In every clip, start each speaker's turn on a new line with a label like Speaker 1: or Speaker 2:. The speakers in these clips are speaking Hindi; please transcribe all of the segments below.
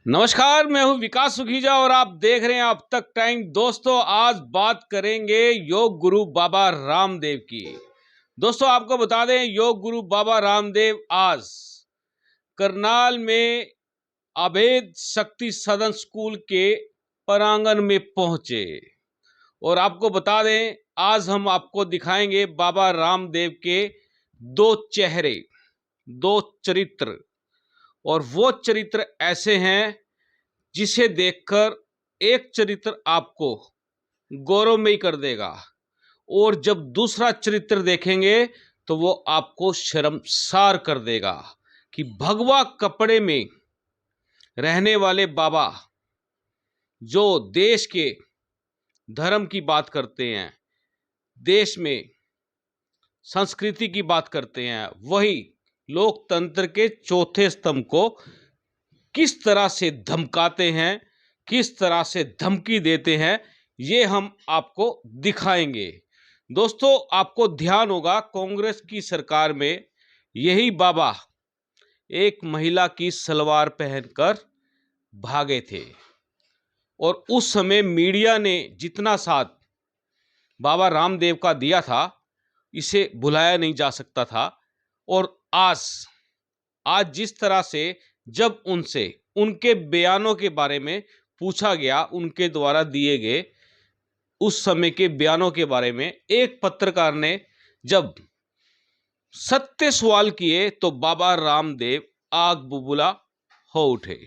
Speaker 1: नमस्कार, मैं हूं विकास सुखीजा और आप देख रहे हैं अब तक टाइम। दोस्तों, आज बात करेंगे योग गुरु बाबा रामदेव की। दोस्तों, आपको बता दें, योग गुरु बाबा रामदेव आज करनाल में अभेद शक्ति सदन स्कूल के प्रांगण में पहुंचे और आपको बता दें, आज हम आपको दिखाएंगे बाबा रामदेव के दो चेहरे, दो चरित्र। और वो चरित्र ऐसे हैं जिसे देखकर एक चरित्र आपको गौरवमयी कर देगा और जब दूसरा चरित्र देखेंगे तो वो आपको शर्मसार कर देगा कि भगवा कपड़े में रहने वाले बाबा जो देश के धर्म की बात करते हैं, देश में संस्कृति की बात करते हैं, वही लोकतंत्र के चौथे स्तंभ को किस तरह से धमकाते हैं, किस तरह से धमकी देते हैं, ये हम आपको दिखाएंगे। दोस्तों, आपको ध्यान होगा, कांग्रेस की सरकार में यही बाबा एक महिला की सलवार पहनकर भागे थे और उस समय मीडिया ने जितना साथ बाबा रामदेव का दिया था, इसे भुलाया नहीं जा सकता था। और आज जिस तरह से जब उनसे उनके बयानों के बारे में पूछा गया, उनके द्वारा दिए गए उस समय के बयानों के बारे में एक पत्रकार ने जब सत्य सवाल किए तो बाबा रामदेव आग बुबुला हो उठे।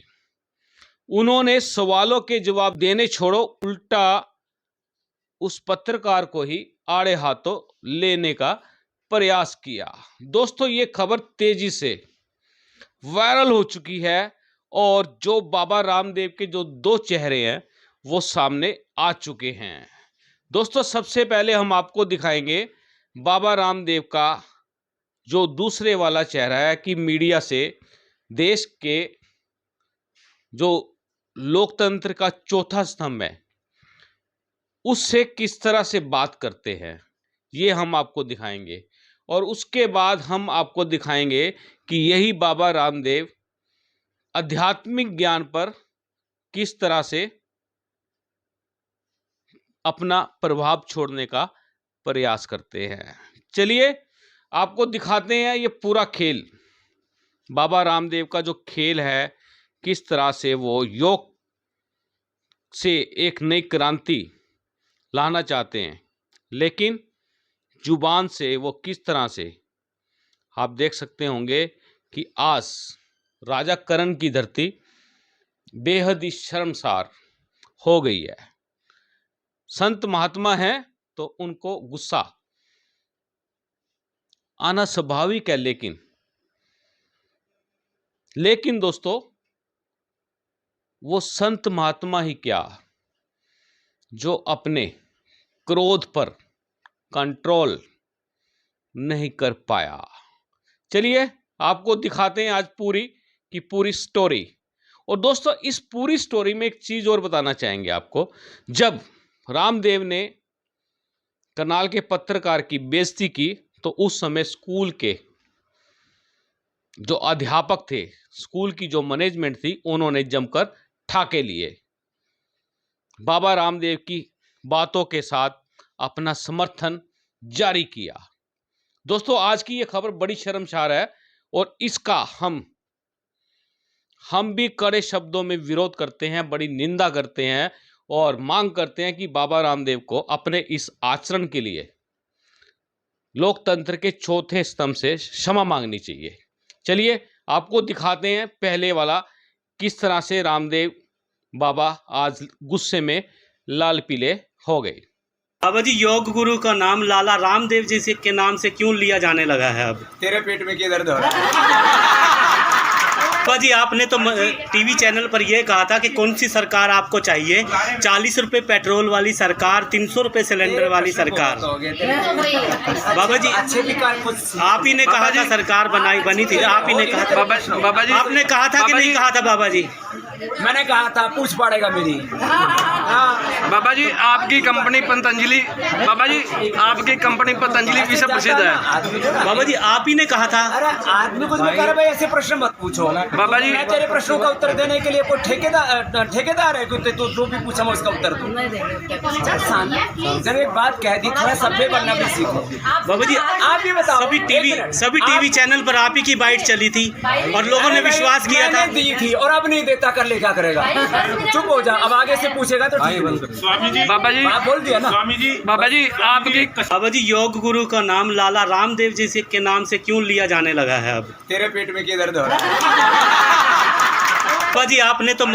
Speaker 1: उन्होंने सवालों के जवाब देने छोड़ो, उल्टा उस पत्रकार को ही आड़े हाथों लेने का प्रयास किया। दोस्तों, ये खबर तेजी से वायरल हो चुकी है और जो बाबा रामदेव के जो दो चेहरे हैं वो सामने आ चुके हैं। दोस्तों, सबसे पहले हम आपको दिखाएंगे बाबा रामदेव का जो दूसरे वाला चेहरा है कि मीडिया से देश के जो लोकतंत्र का चौथा स्तंभ है उससे किस तरह से बात करते हैं, ये हम आपको दिखाएंगे। और उसके बाद हम आपको दिखाएंगे कि यही बाबा रामदेव आध्यात्मिक ज्ञान पर किस तरह से अपना प्रभाव छोड़ने का प्रयास करते हैं। चलिए आपको दिखाते हैं ये पूरा खेल, बाबा रामदेव का जो खेल है, किस तरह से वो योग से एक नई क्रांति लाना चाहते हैं, लेकिन जुबान से वो किस तरह से, आप देख सकते होंगे कि आज राजा करण की धरती बेहद ही शर्मसार हो गई है। संत महात्मा हैं तो उनको गुस्सा आना स्वाभाविक है, लेकिन दोस्तों, वो संत महात्मा ही क्या जो अपने क्रोध पर कंट्रोल नहीं कर पाया। चलिए आपको दिखाते हैं आज पूरी की पूरी स्टोरी। और दोस्तों, इस पूरी स्टोरी में एक चीज और बताना चाहेंगे आपको। जब रामदेव ने करनाल के पत्रकार की बेइज्जती की तो उस समय स्कूल के जो अध्यापक थे, स्कूल की जो मैनेजमेंट थी, उन्होंने जमकर ठाके लिए, बाबा रामदेव की बातों के साथ अपना समर्थन जारी किया। दोस्तों, आज की ये खबर बड़ी शर्मसार है और इसका हम भी कड़े शब्दों में विरोध करते हैं, बड़ी निंदा करते हैं और मांग करते हैं कि बाबा रामदेव को अपने इस आचरण के लिए लोकतंत्र के चौथे स्तंभ से क्षमा मांगनी चाहिए। चलिए आपको दिखाते हैं पहले वाला, किस तरह से रामदेव बाबा आज गुस्से में लाल पीले हो गए।
Speaker 2: बाबा जी, योग गुरु का नाम लाला रामदेव जी से के नाम से क्यों लिया जाने लगा है? अब
Speaker 3: तेरे पेट में क्या दर्द हो रहा है?
Speaker 2: बाबा जी, आपने तो टीवी चैनल पर यह कहा था कि कौन सी सरकार आपको चाहिए, 40 रुपए पेट्रोल वाली सरकार, 300 रुपए सिलेंडर वाली सरकार। बाबा जी, आप ही ने कहा था सरकार बनी थी, आप ही ने कहा था। बाबा जी, आपने कहा था कि नहीं कहा था? बाबा जी,
Speaker 3: मैंने कहा था, पूछ पड़ेगा मेरी।
Speaker 4: बाबा जी आपकी कंपनी पतंजलि, बाबा जी आपकी कंपनी पतंजलि विश्व प्रसिद्ध है।
Speaker 2: बाबा जी आप ही ने कहा था।
Speaker 3: अरे आदमी कुछ भी कर भाई, ऐसे प्रश्न मत पूछो
Speaker 4: बाबा जी।
Speaker 3: मैं तेरे प्रश्नों का उत्तर देने के लिए कोई ठेकेदार है कि तो जो भी पूछा मैं उसका उत्तर दूं। जब एक बात कह दी थोड़ा सभ्य बनना भी सीखो।
Speaker 2: बाबा जी
Speaker 3: आप ये बताओ,
Speaker 2: सभी टीवी चैनल पर आप ही की बाइट चली थी और लोगों ने विश्वास किया था।
Speaker 3: दी थी और अब नहीं देता, कर ले क्या करेगा? चुप हो जा, अब आगे से पूछेगा तो ठीक है।
Speaker 4: स्वामी जी, बाबा जी
Speaker 3: आप बोल दिया ना।
Speaker 4: स्वामी जी, बाबा जी आपकी
Speaker 2: बाबा जी योग गुरु का नाम लाला रामदेव जी से के नाम से क्यों लिया जाने लगा है अब?
Speaker 3: तेरे पेट में क्या दर्द हो रहा है?
Speaker 2: बाबा जी आपने तो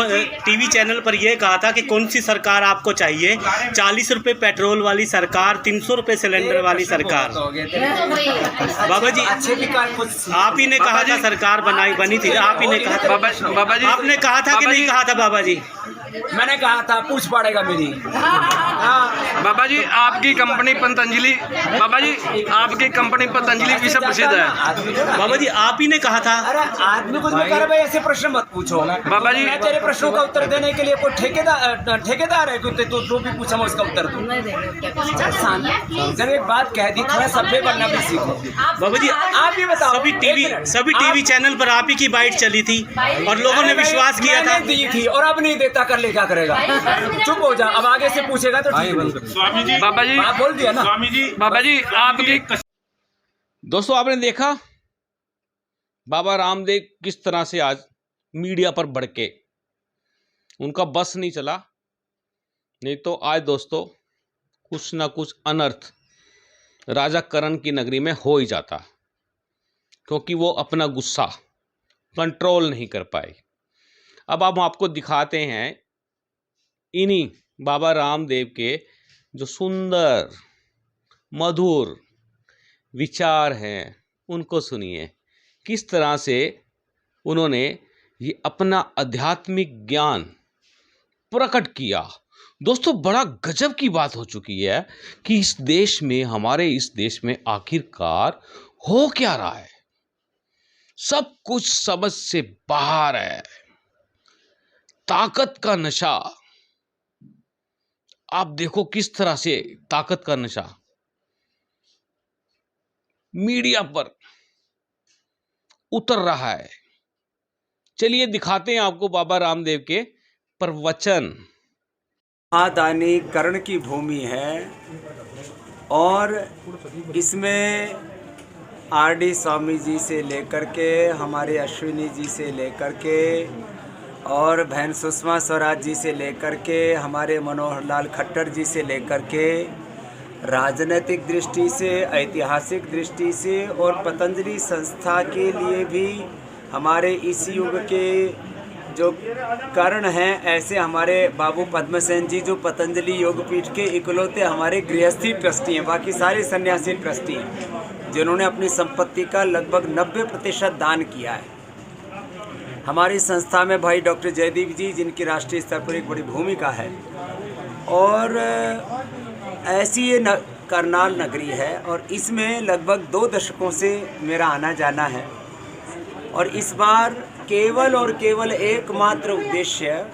Speaker 2: टीवी चैनल पर यह कहा था कि कौन सी सरकार आपको चाहिए, 40 रुपए पेट्रोल वाली सरकार, 300 रुपए सिलेंडर वाली सरकार। बाबा जी
Speaker 3: अच्छे विकार कुछ
Speaker 2: आप ही ने कहा था, सरकार बनी थी, आप ही ने कहा था।
Speaker 4: बाबा जी
Speaker 2: आपने कहा था कि नहीं कहा था? बाबा जी
Speaker 3: मैंने कहा था, पूछ पड़ेगा मेरी।
Speaker 4: बाबा जी आपकी कंपनी पतंजलि, बाबा जी आपकी कंपनी पतंजलि विश्व प्रसिद्ध है।
Speaker 2: बाबा जी आप ही ने कहा था।
Speaker 3: अरे आदमी कुछ भी कर भाई, ऐसे प्रश्न मत पूछो
Speaker 4: बाबा जी।
Speaker 3: मैं तेरे प्रश्नों का उत्तर देने के लिए कोई ठेकेदार है कि तो जो भी पूछा मैं उसका उत्तर दूं। जब एक बात कह दी थोड़ा सभ्य बनना भी सीखो।
Speaker 2: बाबा जी
Speaker 3: आप ये बताओ,
Speaker 2: सभी टीवी चैनल पर आप ही की बाइट चली थी और लोगों ने विश्वास किया था।
Speaker 3: दी थी और अब नहीं देता, कर ले क्या करेगा? चुप हो जा, अब आगे से पूछेगा तो ठीक है।
Speaker 4: स्वामी जी, बाबा जी
Speaker 3: आप बोल दिया ना।
Speaker 4: स्वामी जी, बाबा जी आपकी
Speaker 1: दोस्तों आपने देखा बाबा रामदेव किस तरह से आज मीडिया पर भड़के, उनका बस नहीं चला, नहीं तो आज दोस्तों कुछ ना कुछ अनर्थ राजा करण की नगरी में हो ही जाता, क्योंकि वो अपना गुस्सा कंट्रोल नहीं कर पाए। अब हम आपको दिखाते हैं इन्हीं बाबा रामदेव के जो सुंदर मधुर विचार हैं, उनको सुनिए किस तरह से उन्होंने ये अपना आध्यात्मिक ज्ञान प्रकट किया। दोस्तों बड़ा गजब की बात हो चुकी है कि इस देश में, हमारे इस देश में आखिरकार हो क्या रहा है। सब कुछ समझ से बाहर है। ताकत का नशा, आप देखो किस तरह से ताकत का नशा मीडिया पर उतर रहा है। चलिए दिखाते हैं आपको बाबा रामदेव के प्रवचन।
Speaker 3: महादानी कर्ण की भूमि है और इसमें आरडी स्वामी जी से लेकर के, हमारे अश्विनी जी से लेकर के और बहन सुषमा स्वराज जी से लेकर के, हमारे मनोहर लाल खट्टर जी से लेकर के, राजनीतिक दृष्टि से, ऐतिहासिक दृष्टि से और पतंजलि संस्था के लिए भी हमारे इस युग के जो कर्ण हैं, ऐसे हमारे बाबू पद्मसेन जी जो पतंजलि योगपीठ के इकलौते हमारे गृहस्थी ट्रस्टी हैं, बाकी सारे सन्यासी ट्रस्टी हैं जिन्होंने अपनी संपत्ति का लगभग 90% दान किया है। हमारी संस्था में भाई डॉक्टर जयदीप जी, जिनकी राष्ट्रीय स्तर पर एक बड़ी भूमिका है, और ऐसी ये करनाल नगरी है और इसमें लगभग 2 दशकों से मेरा आना जाना है। और इस बार केवल और केवल एकमात्र उद्देश्य,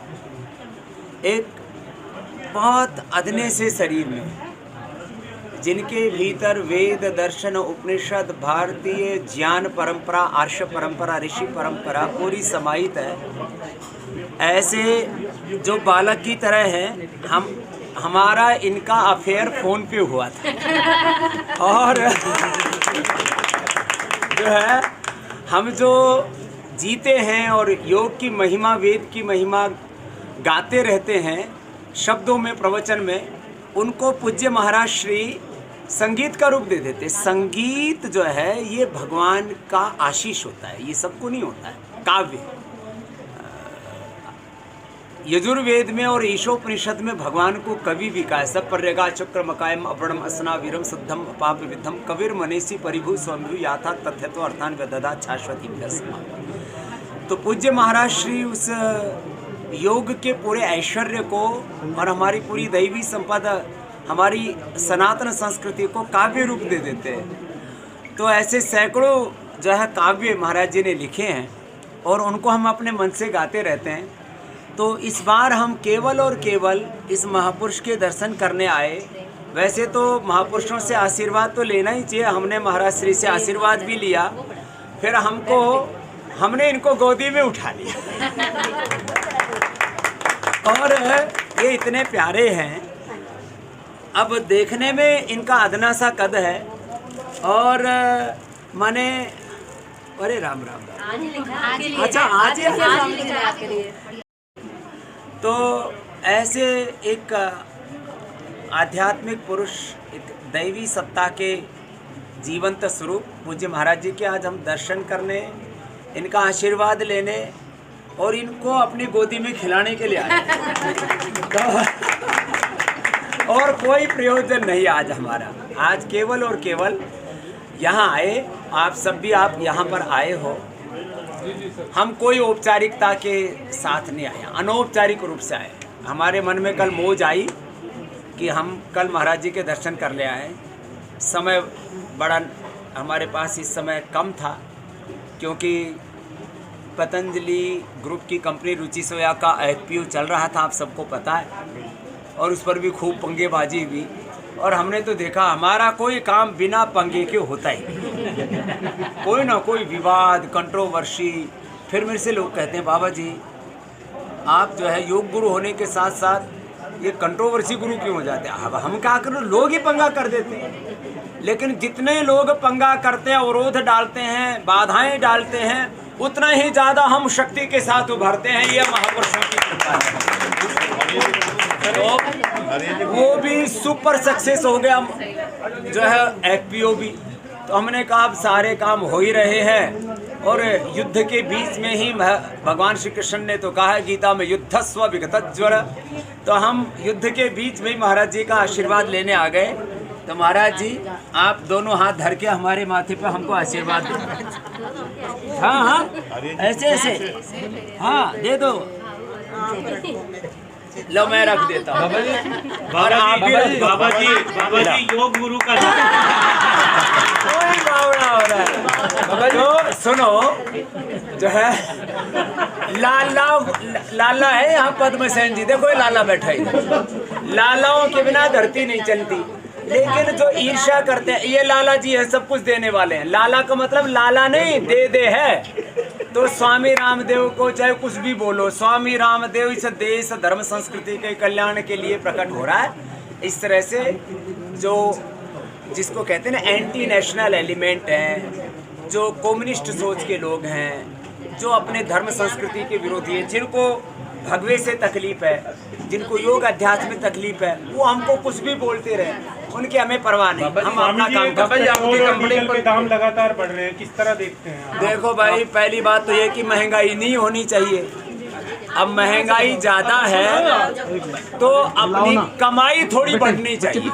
Speaker 3: एक बहुत अदने से शरीर में जिनके भीतर वेद, दर्शन, उपनिषद, भारतीय ज्ञान परंपरा, आर्ष परंपरा, ऋषि परंपरा पूरी समाहित है, ऐसे जो बालक की तरह हैं, हमारा इनका अफेयर फ़ोन पे हुआ था। और जो है हम जो जीते हैं और योग की महिमा, वेद की महिमा गाते रहते हैं शब्दों में, प्रवचन में, उनको पूज्य महाराज श्री संगीत का रूप दे देते। संगीत जो है ये भगवान का आशीष होता है, ये सबको नहीं होता है। काव्य यजुर्वेद में और ईशोपनिषद में भगवान को कवि भी कहा है। सब पर्यगा चक्र मकायम अवर्णम असना वीरम शुद्धम पाप विद्धम कविर मनीषी परिभू स्वयं याथा तथ्यत्व अर्थान व्यददा शाश्वती भस्मा। तो पूज्य महाराज श्री उस योग के पूरे ऐश्वर्य को और हमारी पूरी दैवी संपदा, हमारी सनातन संस्कृति को काव्य रूप दे देते हैं। तो ऐसे सैकड़ों जो है काव्य महाराज जी ने लिखे हैं और उनको हम अपने मन से गाते रहते हैं। तो इस बार हम केवल और केवल इस महापुरुष के दर्शन करने आए। वैसे तो महापुरुषों से आशीर्वाद तो लेना ही चाहिए, हमने महाराज श्री से आशीर्वाद भी लिया, फिर हमने इनको गोदी में उठा लिया और ये इतने प्यारे हैं। अब देखने में इनका अदना सा कद है और माने अरे राम राम राम, अच्छा आज तो ऐसे एक आध्यात्मिक पुरुष, एक दैवी सत्ता के जीवंत स्वरूप पूज्य महाराज जी के आज हम दर्शन करने, इनका आशीर्वाद लेने और इनको अपनी गोदी में खिलाने के लिए आए और कोई प्रयोजन नहीं आज हमारा। आज केवल और केवल यहाँ आए, आप सब भी आप यहाँ पर आए हो। हम कोई औपचारिकता के साथ नहीं आए, अनौपचारिक रूप से आए। हमारे मन में कल मौज आई कि हम कल महाराज जी के दर्शन कर ले आए। समय बड़ा हमारे पास इस समय कम था क्योंकि पतंजलि ग्रुप की कंपनी रुचि सोया का IPO चल रहा था, आप सबको पता है, और उस पर भी खूब पंगेबाजी हुई। और हमने तो देखा हमारा कोई काम बिना पंगे के होता ही कोई ना कोई विवाद, कंट्रोवर्सी। फिर मेरे से लोग कहते हैं बाबा जी आप जो है योग गुरु होने के साथ साथ ये कंट्रोवर्सी गुरु क्यों हो जाते हैं? अब हम क्या करें, लोग ही पंगा कर देते हैं। लेकिन जितने लोग पंगा करते हैं, अवरोध डालते हैं, बाधाएं डालते हैं, उतना ही ज़्यादा हम शक्ति के साथ उभरते हैं। ये महापुरुषों की कृपा है। तो वो भी सुपर सक्सेस हो गया जो है IPO भी। तो हमने कहा अब सारे काम हो ही रहे हैं और युद्ध के बीच में ही भगवान श्री कृष्ण ने तो कहा है गीता में युद्धस्व विगतज्वर। तो हम युद्ध के बीच में ही महाराज जी का आशीर्वाद लेने आ गए। तो महाराज जी आप दोनों हाथ धर के हमारे माथे पर हमको आशीर्वाद दो। हाँ हाँ ऐसे ऐसे, हाँ दे दो। लो मैं रख देता हूँ।
Speaker 2: बाबा जी योग गुरु का
Speaker 3: कोई बावड़ा हो रहा है। तो सुनो जो है लाला है यहाँ पद्मसेन जी, देखो ये लाला बैठा है। लालाओं के बिना धरती नहीं चलती। लेकिन जो ईर्ष्या करते हैं, ये लाला जी है, सब कुछ देने वाले हैं। लाला का मतलब लाला नहीं, दे है। तो स्वामी रामदेव को चाहे कुछ भी बोलो, स्वामी रामदेव इस देश धर्म संस्कृति के कल्याण के लिए प्रकट हो रहा है। इस तरह से जो जिसको कहते हैं ना एंटी नेशनल एलिमेंट हैं, जो कम्युनिस्ट सोच के लोग हैं, जो अपने धर्म संस्कृति के विरोधी हैं, जिनको भगवे से तकलीफ है, जिनको योग अध्यात्म में तकलीफ है, वो हमको कुछ भी बोलते रहे, उनकी हमें परवाह नहीं। हम अपना काम करते हैं।
Speaker 5: के दाम लगातार बढ़ रहे हैं, किस तरह देखते हैं?
Speaker 3: देखो भाई पहली बात तो ये कि महंगाई नहीं होनी चाहिए। अब महंगाई ज़्यादा है तो अपनी कमाई थोड़ी बढ़नी चाहिए।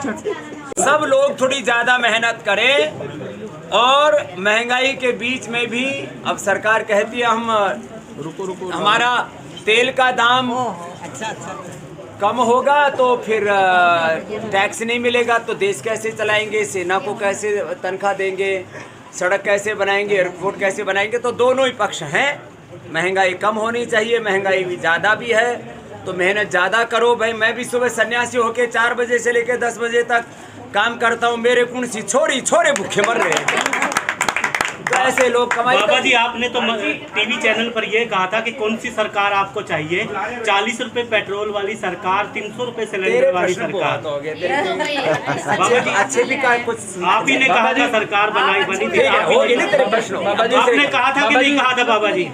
Speaker 3: सब लोग थोड़ी ज़्यादा मेहनत करें और महंगाई के बीच में भी अब सरकार कहती है हम रुको हमारा तेल का दाम कम होगा तो फिर टैक्स नहीं मिलेगा, तो देश कैसे चलाएंगे, सेना को कैसे तनख्वाह देंगे, सड़क कैसे बनाएंगे, एयरपोर्ट कैसे बनाएंगे। तो दोनों ही पक्ष हैं। महंगाई कम होनी चाहिए, महंगाई भी ज़्यादा भी है, तो मेहनत ज़्यादा करो भाई। मैं भी सुबह सन्यासी होके 4 बजे से लेकर 10 बजे तक काम करता हूँ। मेरे कौन सी छोरे भूखे मर रहे हैं। तो ऐसे लोग कमाई।
Speaker 2: बाबा जी आपने तो टीवी चैनल पर यह कहा था कि कौन सी सरकार आपको चाहिए? 40 रुपए पेट्रोल वाली सरकार, 300 रुपए सिलेंडर वाली सरकार।
Speaker 3: अच्छे भी का कुछ
Speaker 2: आप ही ने कहा था सरकार बनी थी। आपने कहा था कि नहीं कहा था? बाबा जी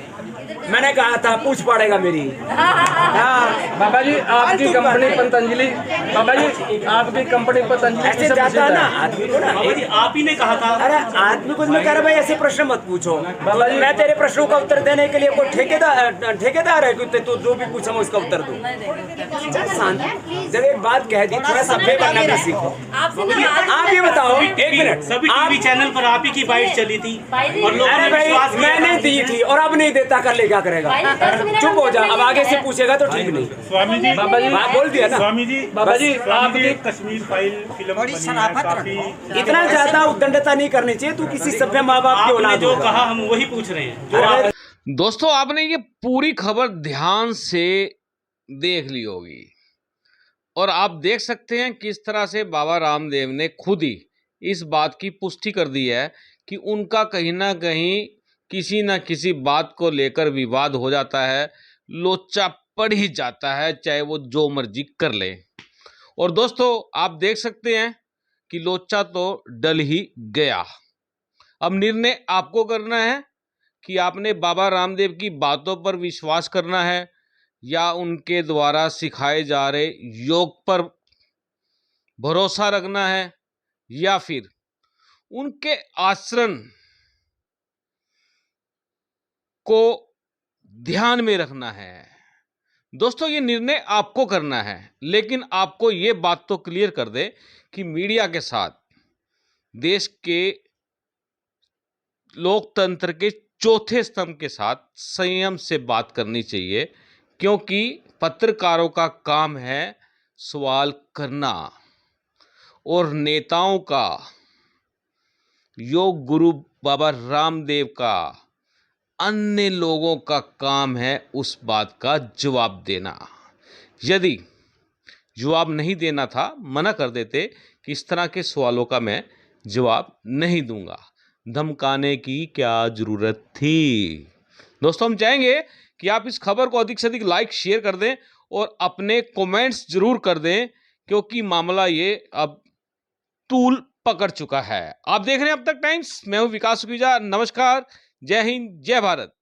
Speaker 3: मैंने कहा था पूछ पड़ेगा मेरी। हाँ
Speaker 4: बाबा जी आपकी कंपनी पतंजलि, बाबा जी आपकी कंपनी पतंजलि
Speaker 3: ऐसे जाता है ना आदमी को ना।
Speaker 2: बाबा जी आप ही ने कहा था।
Speaker 3: अरे आदमी को मैं कह रहा भाई ऐसे प्रश्न मत पूछो। बाबा जी मैं तेरे प्रश्नों का उत्तर देने के लिए कोई ठेकेदार है कि तो जो भी पूछा मैं उसका उत्तर दूं। जब एक बात कह दी थोड़ा सभ्य बनना भी सीखो। आप ये बताओ एक मिनट,
Speaker 2: सभी टीवी चैनल पर आप ही की बाइट चली थी और लोगों ने विश्वास किया।
Speaker 3: मैंने दी थी और अब नहीं देता, कर ले क्या करेगा? चुप हो जा, अब आगे से पूछेगा तो ठीक नहीं।
Speaker 5: स्वामी जी
Speaker 4: बाबा जी
Speaker 3: बोल दिया ना।
Speaker 5: स्वामी जी
Speaker 4: बाबा जी आपकी
Speaker 5: कश्मीर फाइल फिल्म बनी है, काफी
Speaker 3: इतना ज्यादा उद्दंडता नहीं करनी चाहिए। तू किसी सभ्य माँ बाप की
Speaker 2: आपने
Speaker 3: औलाद
Speaker 2: जो
Speaker 3: होगा।
Speaker 2: कहा हम वही पूछ रहे हैं।
Speaker 1: दोस्तों आपने ये पूरी खबर ध्यान से देख ली होगी। और आप देख सकते हैं किस तरह से बाबा रामदेव ने खुद ही इस बात की पुष्टि कर दी है कि उनका कहीं ना कहीं किसी न किसी बात को लेकर विवाद हो जाता है, लोचा पड़ ही जाता है, चाहे वो जो मर्जी कर ले। और दोस्तों आप देख सकते हैं कि लोचा तो डल ही गया। अब निर्णय आपको करना है कि आपने बाबा रामदेव की बातों पर विश्वास करना है या उनके द्वारा सिखाए जा रहे योग पर भरोसा रखना है या फिर उनके आचरण को ध्यान में रखना है। दोस्तों ये निर्णय आपको करना है, लेकिन आपको ये बात तो क्लियर कर दे कि मीडिया के साथ देश के लोकतंत्र के चौथे स्तंभ के साथ संयम से बात करनी चाहिए, क्योंकि पत्रकारों का काम है सवाल करना और नेताओं का, योग गुरु बाबा रामदेव का, अन्य लोगों का काम है उस बात का जवाब देना। यदि जवाब नहीं देना था, मना कर देते कि इस तरह के सवालों का मैं जवाब नहीं दूंगा, धमकाने की क्या ज़रूरत थी। दोस्तों हम चाहेंगे कि आप इस खबर को अधिक से अधिक लाइक शेयर कर दें और अपने कमेंट्स जरूर कर दें, क्योंकि मामला ये अब तूल पकड़ चुका है। आप देख रहे हैं अब तक टाइम्स, मैं हूं विकास सुखीजा। नमस्कार, जय हिंद, जय भारत।